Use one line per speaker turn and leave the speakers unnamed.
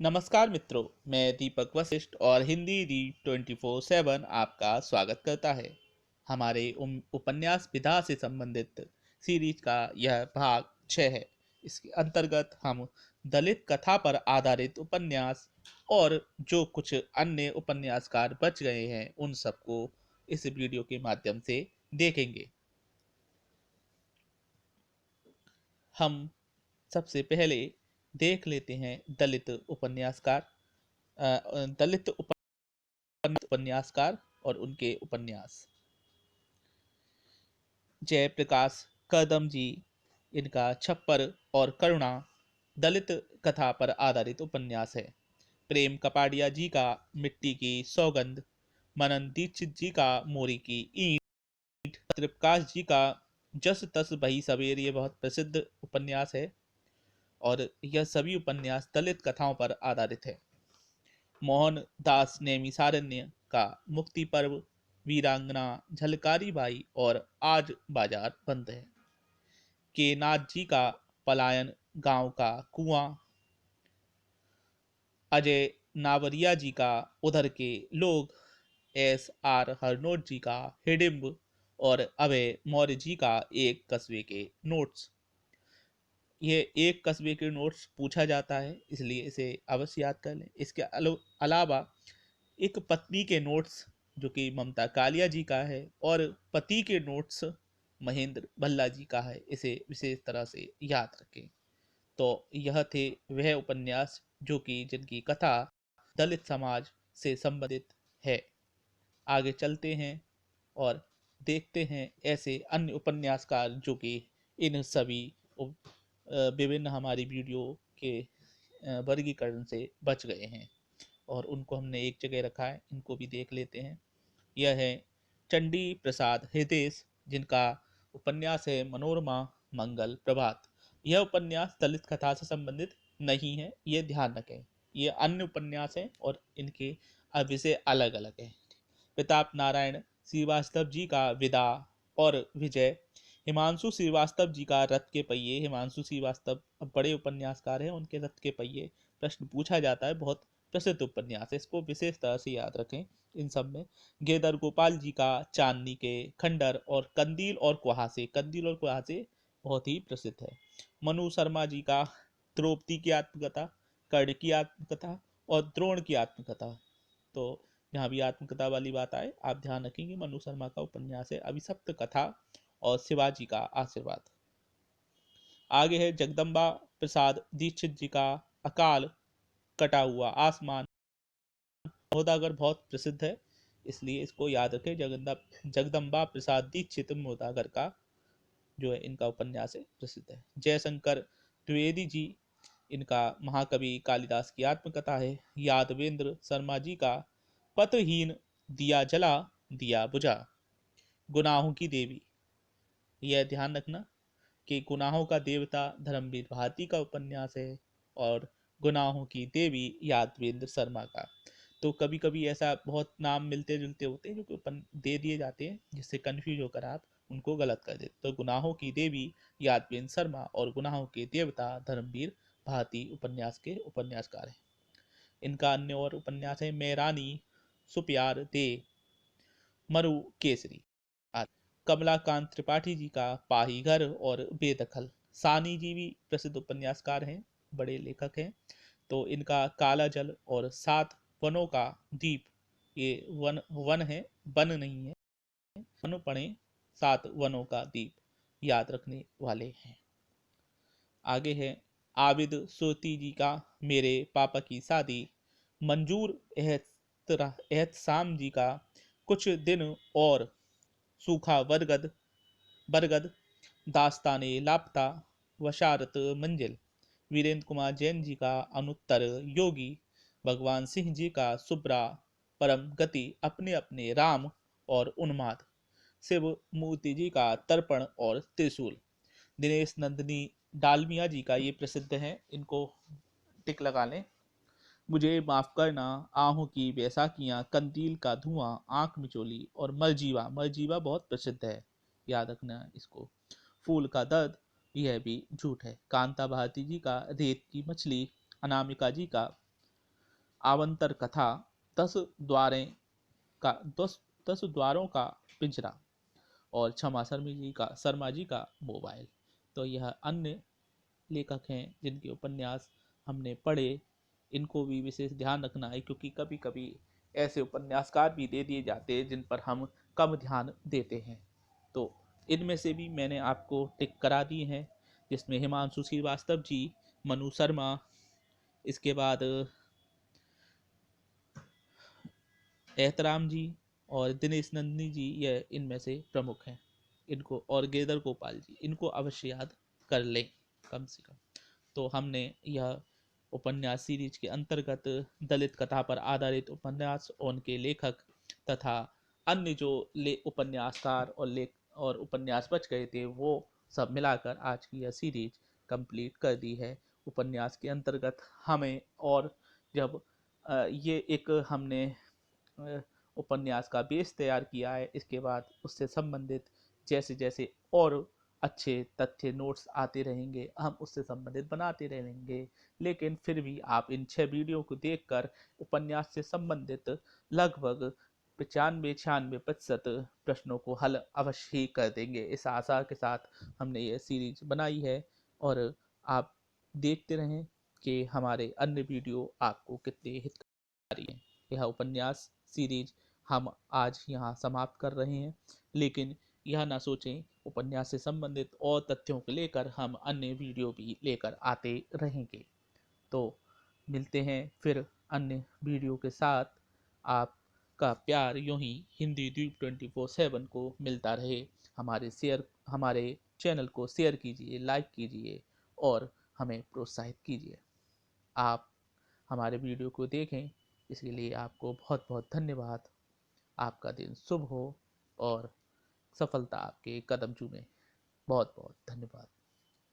नमस्कार मित्रों, मैं दीपक वशिष्ठ और हिंदी रीड 24/7 आपका स्वागत करता है। हमारे उपन्यास विधा से संबंधित सीरीज का यह भाग 6 है। इसके अंतर्गत हम दलित कथा पर आधारित उपन्यास और जो कुछ अन्य उपन्यासकार बच गए हैं उन सबको इस वीडियो के माध्यम से देखेंगे। हम सबसे पहले देख लेते हैं दलित उपन्यासकार और उनके उपन्यास। जयप्रकाश कदम जी, इनका छप्पर और करुणा दलित कथा पर आधारित उपन्यास है। प्रेम कपाड़िया जी का मिट्टी की सौगंध, मनन दीक्षित जी का मोरी की ईंट, त्रिप्रकाश जी का जस तस भई सवेर, ये बहुत प्रसिद्ध उपन्यास है और यह सभी उपन्यास दलित कथाओं पर आधारित है। मोहन दास नेमिसारण्य का मुक्ति पर्व, वीरांगना, झलकारी बाई और आज बाजार बंद है। के नाथ जी का पलायन, गांव का कुआं, अजय नावरिया जी का उधर के लोग, एस आर हरनोट जी का हिडिंब और अभय मौर्य जी का एक कस्बे के नोट्स। ये एक कस्बे के नोट्स पूछा जाता है, इसलिए इसे अवश्य याद कर लें। इसके अलावा एक पत्नी के नोट्स जो कि ममता कालिया जी का है और पति के नोट्स महेंद्र भल्ला जी का है, इसे विशेष तरह से याद रखें। तो यह थे वह उपन्यास जो कि जिनकी कथा दलित समाज से संबंधित है। आगे चलते हैं और देखते हैं ऐसे अन्य उपन्यासकार जो कि इन सभी विभिन्न हमारी वीडियो के वर्गीकरण से बच गए हैं और उनको हमने एक जगह रखा है। इनको भी देख लेते हैं। यह है चंडी प्रसाद हृदयेश, जिनका उपन्यास है मनोरमा मंगल प्रभात। यह उपन्यास दलित कथा से संबंधित नहीं है, ये ध्यान रखें। ये अन्य उपन्यास है और इनके विषय अलग अलग है। प्रताप नारायण श्रीवास्तव जी का विदा और विजय, हिमांशु श्रीवास्तव जी का रथ के पहिए। हिमांशु श्रीवास्तव बड़े उपन्यासकार हैं, उनके रथ के पहिए प्रश्न पूछा जाता है, बहुत प्रसिद्ध उपन्यास है, इसको विशेष तरह से याद रखें। इन सब में गेदर गोपाल जी का चांदनी के खंडर और कंदील और कुहासे बहुत ही प्रसिद्ध है। मनु शर्मा जी का द्रौपदी की आत्मकथा, कर्ण की आत्मकथा और द्रोण की आत्मकथा। तो जहाँ भी आत्मकथा वाली बात आए आप ध्यान रखेंगे, मनु शर्मा का उपन्यास है अभिशप्त कथा और शिवाजी का आशीर्वाद। आगे है जगदम्बा प्रसाद दीक्षित जी का अकाल, कटा हुआ आसमान। मोदागर बहुत प्रसिद्ध है, इसलिए इसको याद रखें। जगदम्बा प्रसाद दीक्षित मोदागर का जो है इनका उपन्यास है, प्रसिद्ध है। जयशंकर द्विवेदी जी, इनका महाकवि कालिदास की आत्मकथा है। यादवेंद्र शर्मा जी का पतहीन, दिया जला दिया बुझा। गुनाहों की देवी, यह ध्यान रखना कि गुनाहों का देवता धर्मवीर भारती का उपन्यास है और गुनाहों की देवी यादवेंद्र शर्मा का। तो कभी कभी ऐसा बहुत नाम मिलते जुलते होते हैं जो कि दे दिए जाते हैं, जिससे कंफ्यूज होकर आप उनको गलत कर देते। तो गुनाहों की देवी यादवेंद्र शर्मा और गुनाहों के देवता धर्मवीर भारती उपन्यास के उपन्यासकार हैं। इनका अन्य और उपन्यास है मैं रानी, सुप्यार दे, मरु केसरी आदि। कमलाकांत त्रिपाठी जी का पाही घर और बेदखल। सानी जी भी प्रसिद्ध उपन्यासकार हैं, बड़े लेखक हैं। तो इनका काला जल और सात वनों का द्वीप, ये वन है, वन नहीं है, वन पढ़े, सात वनों का द्वीप याद रखने वाले हैं। आगे है आबिद सोती जी का मेरे पापा की शादी। मंजूर एहतसाम जी का कुछ दिन और, सूखा बरगद, दास्ताने लापता, वशारत मंजिल। वीरेंद्र कुमार जैन जी का अनुत्तर योगी। भगवान सिंह जी का सुब्रा, परम गति, अपने अपने राम और उन्माद। शिव मूर्ति जी का तर्पण और त्रिशूल। दिनेश नंदिनी डालमिया जी का ये प्रसिद्ध है, इनको टिक लगा लें। मुझे माफ करना, आहों की बैसाखियां, कंदील का धुआं, आंख मिचोली और मरजीवा। मरजीवा बहुत प्रसिद्ध है, याद रखना इसको। फूल का दर्द, यह भी झूठ है। कांता भारती जी का रेत की मछली। अनामिका जी का आवंतर कथा, 10 द्वारों का पिंजरा और क्षमा शर्मा जी का मोबाइल। तो यह अन्य लेखक हैं जिनके उपन्यास हमने पढ़े। इनको भी विशेष ध्यान रखना है, क्योंकि कभी कभी ऐसे उपन्यासकार भी दे दिए जाते हैं जिन पर हम कम ध्यान देते हैं। तो इनमें से भी मैंने आपको टिक करा दी हैं, जिसमें हिमांशु श्रीवास्तव जी, मनु शर्मा, इसके बाद एहतराम जी और दिनेश नंदिनी जी, यह इनमें से प्रमुख हैं। इनको और गेदर गोपाल जी, इनको अवश्य याद कर लें कम से कम। तो हमने यह उपन्यास सीरीज के अंतर्गत दलित कथा पर आधारित उपन्यास, उनके लेखक तथा अन्य जो उपन्यासकार और उपन्यास बच गए थे, वो सब मिलाकर आज की यह सीरीज कंप्लीट कर दी है। उपन्यास के अंतर्गत हमें, और जब ये एक हमने उपन्यास का बेस तैयार किया है, इसके बाद उससे संबंधित जैसे जैसे और अच्छे तथ्य नोट्स आते रहेंगे, हम उससे संबंधित बनाते रहेंगे। लेकिन फिर भी आप इन 6 वीडियो को देखकर उपन्यास से संबंधित लगभग 95-96% प्रश्नों को हल अवश्य ही कर देंगे, इस आशा के साथ हमने ये सीरीज बनाई है। और आप देखते रहें कि हमारे अन्य वीडियो आपको कितने हितकारी हैं। यह उपन्यास सीरीज हम आज यहाँ समाप्त कर रहे हैं, लेकिन यह ना सोचें, उपन्यास से संबंधित और तथ्यों को लेकर हम अन्य वीडियो भी लेकर आते रहेंगे। तो मिलते हैं फिर अन्य वीडियो के साथ। आपका प्यार यूं ही हिंदी द्वीप 24/7 को मिलता रहे। हमारे चैनल को शेयर कीजिए, लाइक कीजिए और हमें प्रोत्साहित कीजिए। आप हमारे वीडियो को देखें, इसके लिए आपको बहुत बहुत धन्यवाद। आपका दिन शुभ हो और सफलता आपके कदम चूमे। बहुत बहुत धन्यवाद।